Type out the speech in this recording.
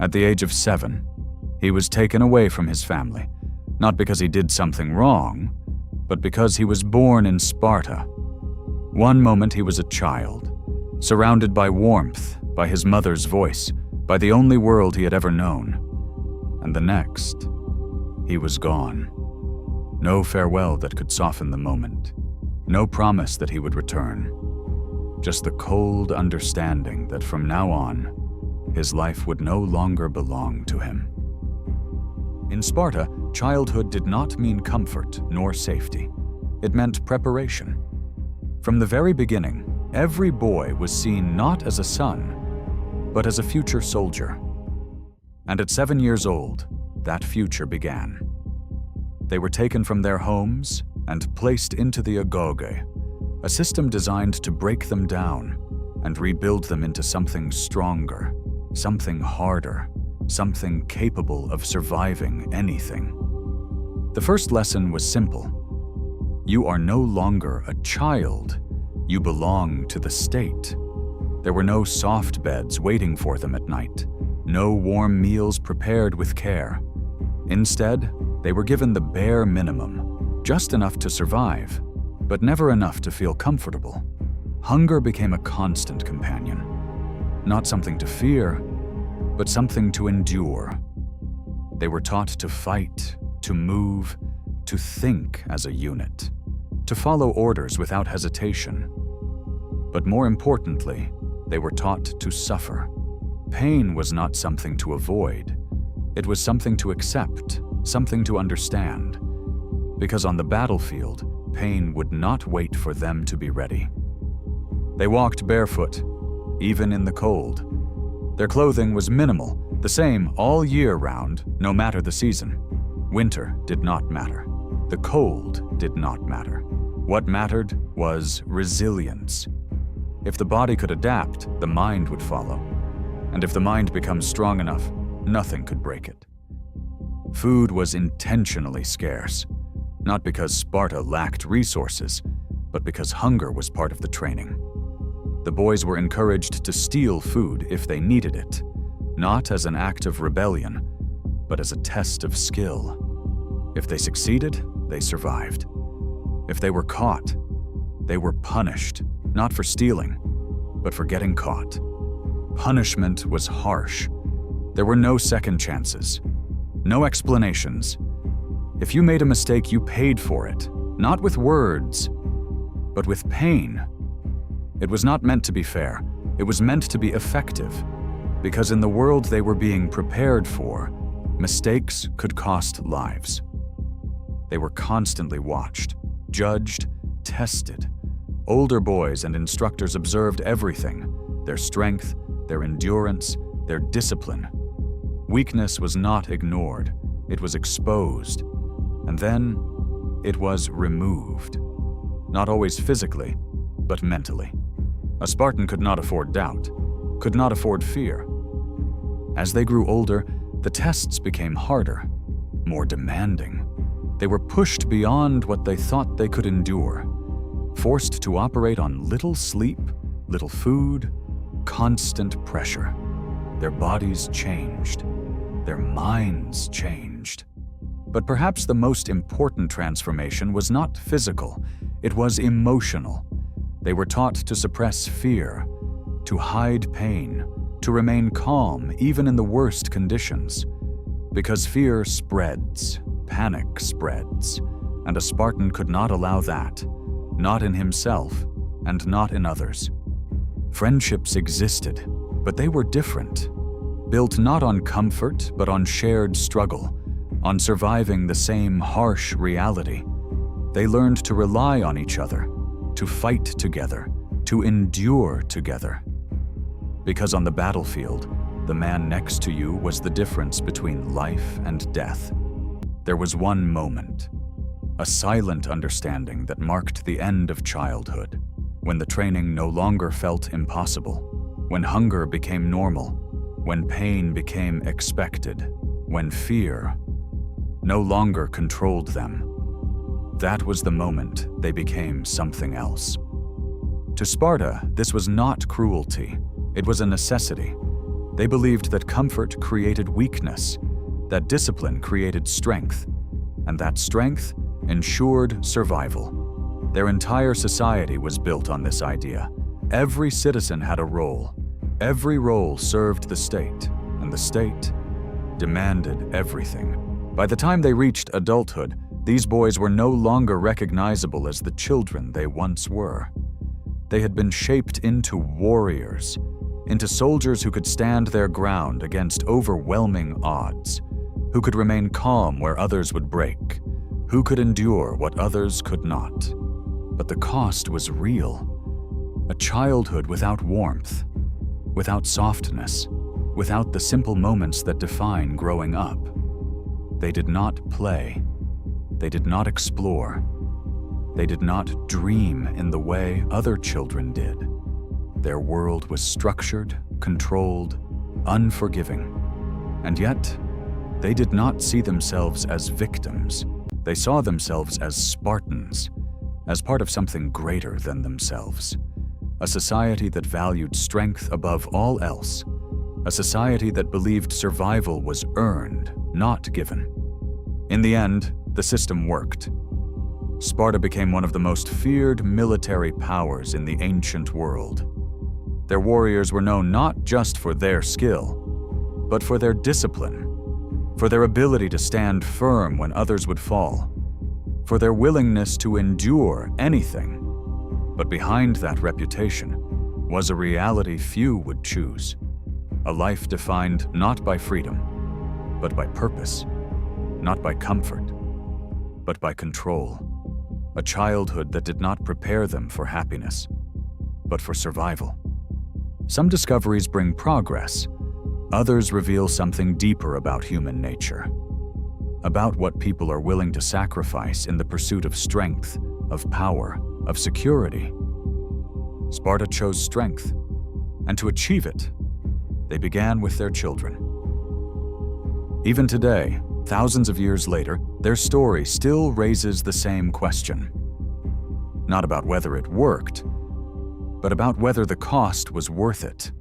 At the age of 7, he was taken away from his family, not because he did something wrong, but because he was born in Sparta. One moment he was a child, surrounded by warmth, by his mother's voice, by the only world he had ever known. And the next, he was gone. No farewell that could soften the moment. No promise that he would return. Just the cold understanding that from now on, his life would no longer belong to him. In Sparta, childhood did not mean comfort nor safety. It meant preparation. From the very beginning, every boy was seen not as a son, but as a future soldier. And at 7 years old, that future began. They were taken from their homes and placed into the Agoge, a system designed to break them down and rebuild them into something stronger, something harder, something capable of surviving anything. The first lesson was simple. You are no longer a child. You belong to the state. There were no soft beds waiting for them at night, no warm meals prepared with care. Instead, they were given the bare minimum, just enough to survive, but never enough to feel comfortable. Hunger became a constant companion, not something to fear, but something to endure. They were taught to fight, to move, to think as a unit, to follow orders without hesitation. But more importantly, they were taught to suffer. Pain was not something to avoid. It was something to accept, something to understand. Because on the battlefield, pain would not wait for them to be ready. They walked barefoot, even in the cold. Their clothing was minimal, the same all year round, no matter the season. Winter did not matter. The cold did not matter. What mattered was resilience. If the body could adapt, the mind would follow. And if the mind becomes strong enough, nothing could break it. Food was intentionally scarce, not because Sparta lacked resources, but because hunger was part of the training. The boys were encouraged to steal food if they needed it, not as an act of rebellion, but as a test of skill. If they succeeded, they survived. If they were caught, they were punished, not for stealing, but for getting caught. Punishment was harsh. There were no second chances, no explanations. If you made a mistake, you paid for it, not with words, but with pain. It was not meant to be fair. It was meant to be effective, because in the world they were being prepared for, mistakes could cost lives. They were constantly watched, judged, tested. Older boys and instructors observed everything: their strength, their endurance, their discipline. Weakness was not ignored. It was exposed. And then it was removed. Not always physically, but mentally. A Spartan could not afford doubt, could not afford fear. As they grew older, the tests became harder, more demanding. They were pushed beyond what they thought they could endure, forced to operate on little sleep, little food, constant pressure. Their bodies changed. Their minds changed. But perhaps the most important transformation was not physical, it was emotional. They were taught to suppress fear, to hide pain, to remain calm even in the worst conditions. Because fear spreads, panic spreads, and a Spartan could not allow that, not in himself and not in others. Friendships existed, but they were different, built not on comfort but on shared struggle, on surviving the same harsh reality. They learned to rely on each other, to fight together, to endure together. Because on the battlefield, the man next to you was the difference between life and death. There was one moment, a silent understanding that marked the end of childhood, when the training no longer felt impossible, when hunger became normal, when pain became expected, when fear no longer controlled them. That was the moment they became something else. To Sparta, this was not cruelty. It was a necessity. They believed that comfort created weakness, that discipline created strength, and that strength ensured survival. Their entire society was built on this idea. Every citizen had a role. Every role served the state, and the state demanded everything. By the time they reached adulthood, these boys were no longer recognizable as the children they once were. They had been shaped into warriors, into soldiers who could stand their ground against overwhelming odds, who could remain calm where others would break, who could endure what others could not. But the cost was real. A childhood without warmth, without softness, without the simple moments that define growing up. They did not play. They did not explore. They did not dream in the way other children did. Their world was structured, controlled, unforgiving. And yet, they did not see themselves as victims. They saw themselves as Spartans, as part of something greater than themselves. A society that valued strength above all else. A society that believed survival was earned, not given. In the end, the system worked. Sparta became one of the most feared military powers in the ancient world. Their warriors were known not just for their skill, but for their discipline, for their ability to stand firm when others would fall, for their willingness to endure anything. But behind that reputation was a reality few would choose, a life defined not by freedom, but by purpose, not by comfort, but by control, a childhood that did not prepare them for happiness, but for survival. Some discoveries bring progress. Others reveal something deeper about human nature, about what people are willing to sacrifice in the pursuit of strength, of power, of security. Sparta chose strength, and to achieve it, they began with their children. Even today, thousands of years later, their story still raises the same question. Not about whether it worked, but about whether the cost was worth it.